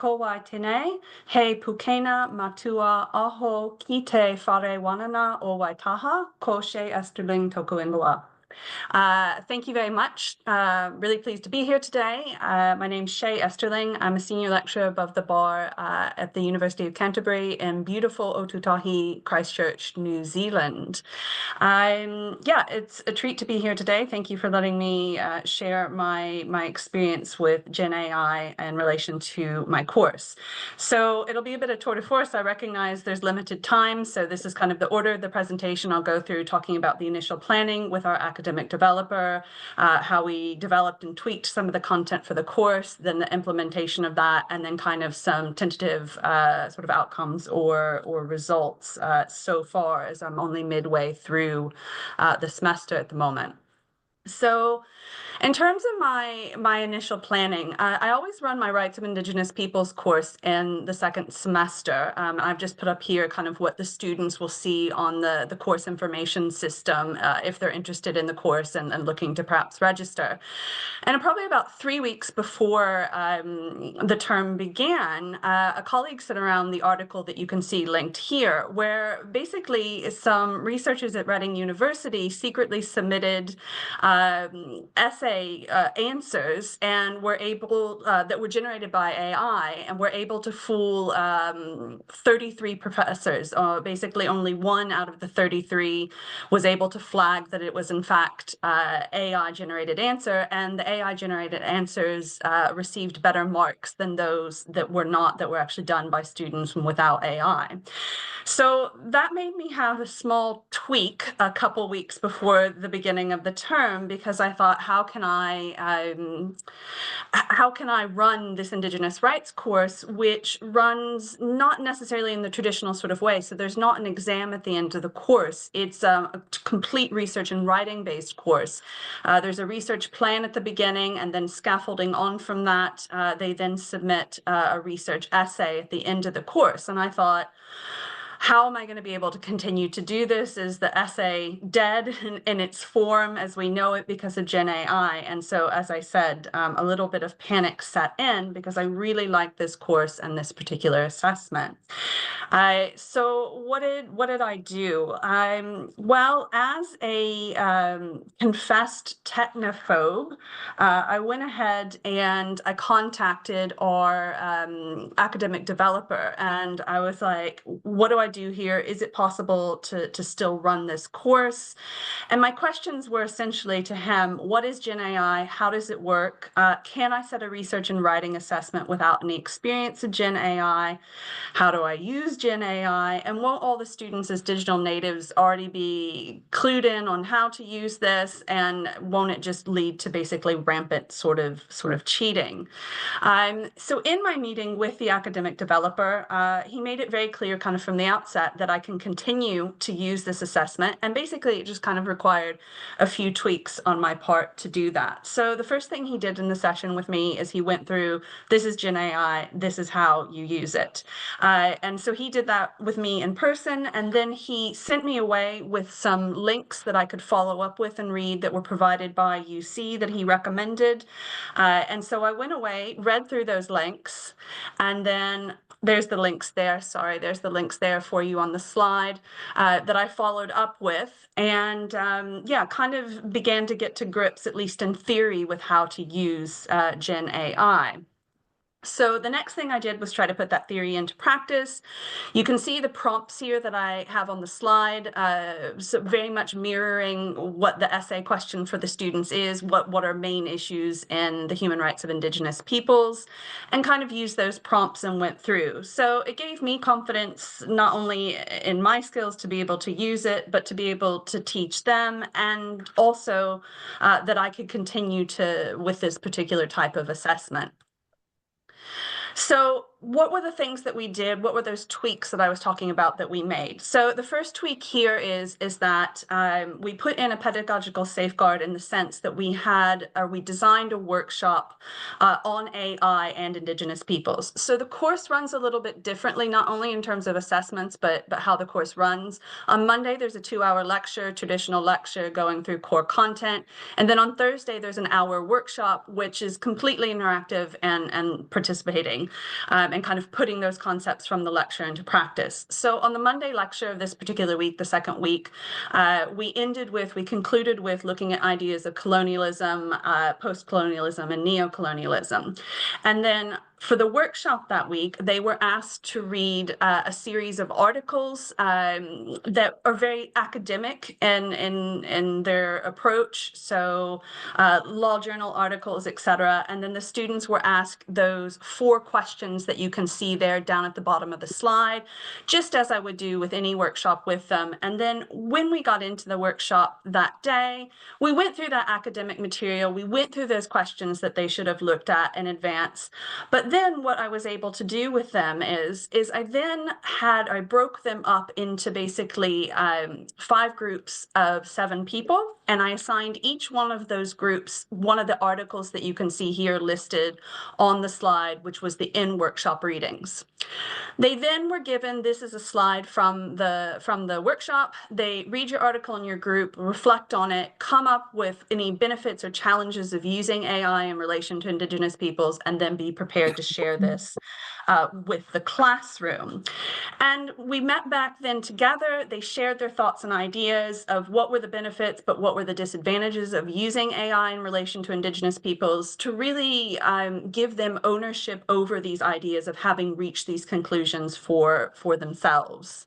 Ko wai tēnei, he pukena matua aho ki te whare wanana o Waitaha, ko Shea Esterling toku ingoa. Thank you very much. Really pleased to be here today. My name's Shea Esterling. I'm a senior lecturer above the bar at the University of Canterbury in beautiful Otutahi, Christchurch, New Zealand. Yeah, it's a treat to be here today. Thank you for letting me share my experience with Gen AI in relation to my course. So it'll be a bit of tour de force. I recognize there's limited time, so this is kind of the order of the presentation. I'll go through talking about the initial planning with our academic developer, how we developed and tweaked some of the content for the course, then the implementation of that, and then kind of some tentative sort of outcomes or results so far, as I'm only midway through the semester at the moment. So in terms of my initial planning, I always run my Rights of Indigenous Peoples course in the second semester. I've just put up here kind of what the students will see on the course information system if they're interested in the course and looking to perhaps register. And probably about 3 weeks before the term began, a colleague sent around the article that you can see linked here, where basically some researchers at Reading University secretly submitted essay answers and were able that were generated by AI and were able to fool 33 professors. Basically, only one out of the 33 was able to flag that it was in fact AI-generated answer, and the AI-generated answers received better marks than those that were not, that were actually done by students without AI. So that made me have a small tweak a couple weeks before the beginning of the term, because I thought, how can I run this Indigenous rights course, which runs not necessarily in the traditional sort of way. So there's not an exam at the end of the course. It's a complete research and writing based course. There's a research plan at the beginning, and then scaffolding on from that. They then submit a research essay at the end of the course. And I thought, how am I going to be able to continue to do this? Is the essay dead in its form as we know it because of Gen AI? And so, as I said, a little bit of panic set in because I really liked this course and this particular assessment. So what did I do? Well, as a confessed technophobe, I went ahead and I contacted our academic developer, and I was like, what do I do here? Is it possible to still run this course? And my questions were essentially to him: what is Gen AI? How does it work? Can I set a research and writing assessment without any experience of Gen AI? How do I use Gen AI? And won't all the students as digital natives already be clued in on how to use this? And won't it just lead to basically rampant sort of cheating? So in my meeting with the academic developer, he made it very clear kind of from the outset that I can continue to use this assessment. And basically it just kind of required a few tweaks on my part to do that. So the first thing he did in the session with me is he went through, this is Gen AI, this is how you use it. And so he did that with me in person, and then he sent me away with some links that I could follow up with and read that were provided by UC that he recommended. And so I went away, read through those links, and then there's the links there. Sorry, there's the links there for you on the slide that I followed up with, and yeah, kind of began to get to grips, at least in theory, with how to use Gen AI. So the next thing I did was try to put that theory into practice. You can see the prompts here that I have on the slide, so very much mirroring what the essay question for the students is, what are main issues in the human rights of Indigenous peoples, and kind of used those prompts and went through. So it gave me confidence not only in my skills to be able to use it, but to be able to teach them, and also that I could continue with this particular type of assessment. So what were the things that we did? What were those tweaks that I was talking about that we made? So the first tweak here is that we put in a pedagogical safeguard in the sense that we designed a workshop on AI and Indigenous peoples. So the course runs a little bit differently, not only in terms of assessments, but how the course runs. On Monday, there's a 2-hour lecture, traditional lecture going through core content. And then on Thursday, there's an hour workshop, which is completely interactive and participating. reading, and kind of putting those concepts from the lecture into practice. So on the Monday lecture of this particular week, the second week, we concluded with looking at ideas of colonialism, post-colonialism, and neo-colonialism. And then for the workshop that week, they were asked to read a series of articles that are very academic in their approach, so law journal articles, etc. And then the students were asked those 4 questions that you can see there down at the bottom of the slide, just as I would do with any workshop with them. And then when we got into the workshop that day, we went through that academic material, we went through those questions that they should have looked at in advance. But then what I was able to do with them is I broke them up into basically 5 groups of 7 people, and I assigned each one of those groups one of the articles that you can see here listed on the slide, which was the in-workshop readings. They then were given, this is a slide from the workshop, they read your article in your group, reflect on it, come up with any benefits or challenges of using AI in relation to Indigenous peoples, and then be prepared to share this with the classroom. And we met back then together. They shared their thoughts and ideas of what were the benefits, but what were the disadvantages of using AI in relation to Indigenous peoples, to really give them ownership over these ideas of having reached these conclusions for themselves.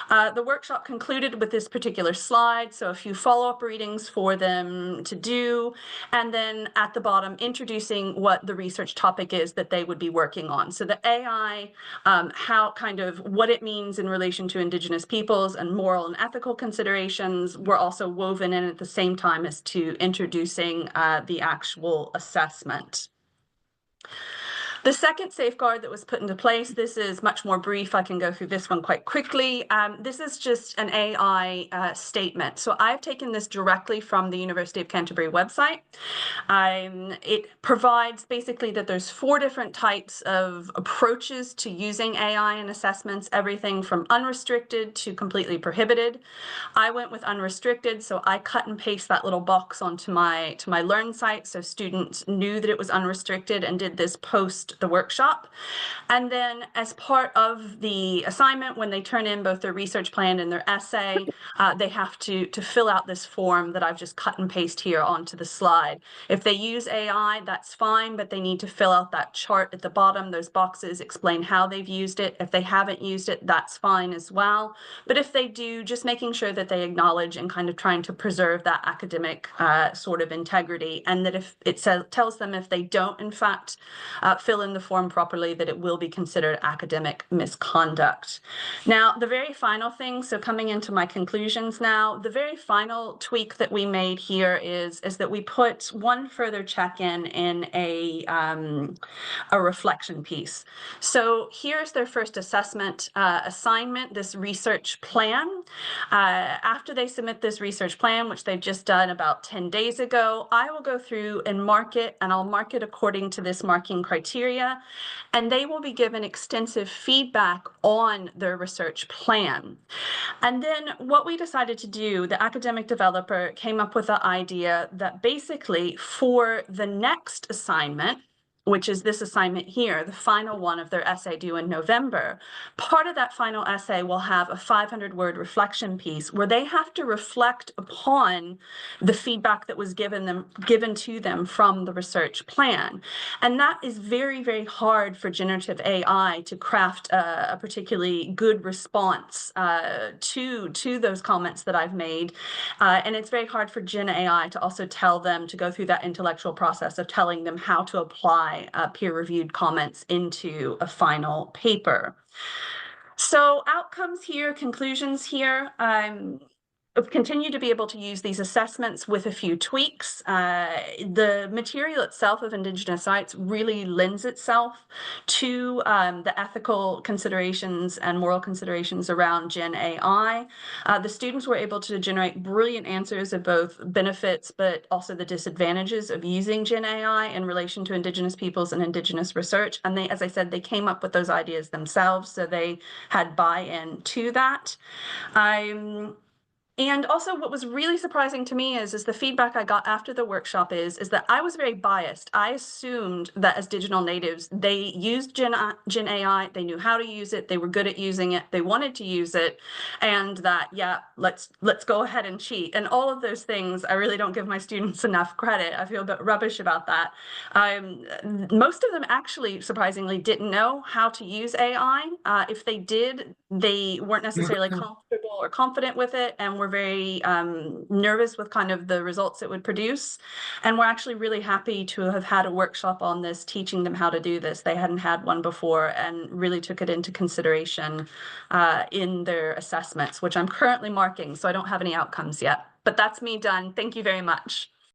The workshop concluded with this particular slide, so a few follow-up readings for them to do, and then at the bottom, introducing what the research topic is that they would be working on. So the AI, what it means in relation to Indigenous peoples and moral and ethical considerations were also woven in at the same time as to introducing the actual assessment. The second safeguard that was put into place, this is much more brief. I can go through this one quite quickly. This is just an AI statement. So I've taken this directly from the University of Canterbury website. It provides basically that there's 4 different types of approaches to using AI in assessments, everything from unrestricted to completely prohibited. I went with unrestricted, so I cut and paste that little box onto my Learn site, so students knew that it was unrestricted and did this post the workshop. And then as part of the assignment, when they turn in both their research plan and their essay, they have to fill out this form that I've just cut and paste here onto the slide. If they use AI, that's fine, but they need to fill out that chart at the bottom. Those boxes explain how they've used it. If they haven't used it, that's fine as well. But if they do, just making sure that they acknowledge and kind of trying to preserve that academic sort of integrity, and that if it tells them if they don't, in fact, fill in the form properly, that it will be considered academic misconduct. Now, the very final thing, so coming into my conclusions now, the very final tweak that we made here is that we put one further check-in in a reflection piece. So here's their first assessment assignment, this research plan. After they submit this research plan, which they've just done about 10 days ago, I will go through and mark it, and I'll mark it according to this marking criteria, and they will be given extensive feedback on their research plan. And then what we decided to do, the academic developer came up with the idea that basically for the next assignment, which is this assignment here, the final one of their essay due in November, part of that final essay will have a 500-word reflection piece where they have to reflect upon the feedback that was given to them from the research plan. And that is very, very hard for generative AI to craft a particularly good response to those comments that I've made. And it's very hard for Gen AI to also tell them to go through that intellectual process of telling them how to apply peer-reviewed comments into a final paper. So outcomes here, conclusions here. Continue to be able to use these assessments with a few tweaks. The material itself of Indigenous sites really lends itself to the ethical considerations and moral considerations around Gen AI. The students were able to generate brilliant answers of both benefits, but also the disadvantages of using Gen AI in relation to Indigenous peoples and Indigenous research. And they, as I said, they came up with those ideas themselves, so they had buy-in to that. And also what was really surprising to me is the feedback I got after the workshop is that I was very biased. I assumed that as digital natives, they used Gen AI, they knew how to use it, they were good at using it, they wanted to use it, and that, yeah, let's go ahead and cheat. And all of those things, I really don't give my students enough credit. I feel a bit rubbish about that. Most of them actually, surprisingly, didn't know how to use AI. If they did, they weren't necessarily comfortable or confident with it, and were very nervous with kind of the results it would produce. And we're actually really happy to have had a workshop on this, teaching them how to do this. They hadn't had one before, and really took it into consideration in their assessments, which I'm currently marking, so I don't have any outcomes yet. But that's me done. Thank you very much.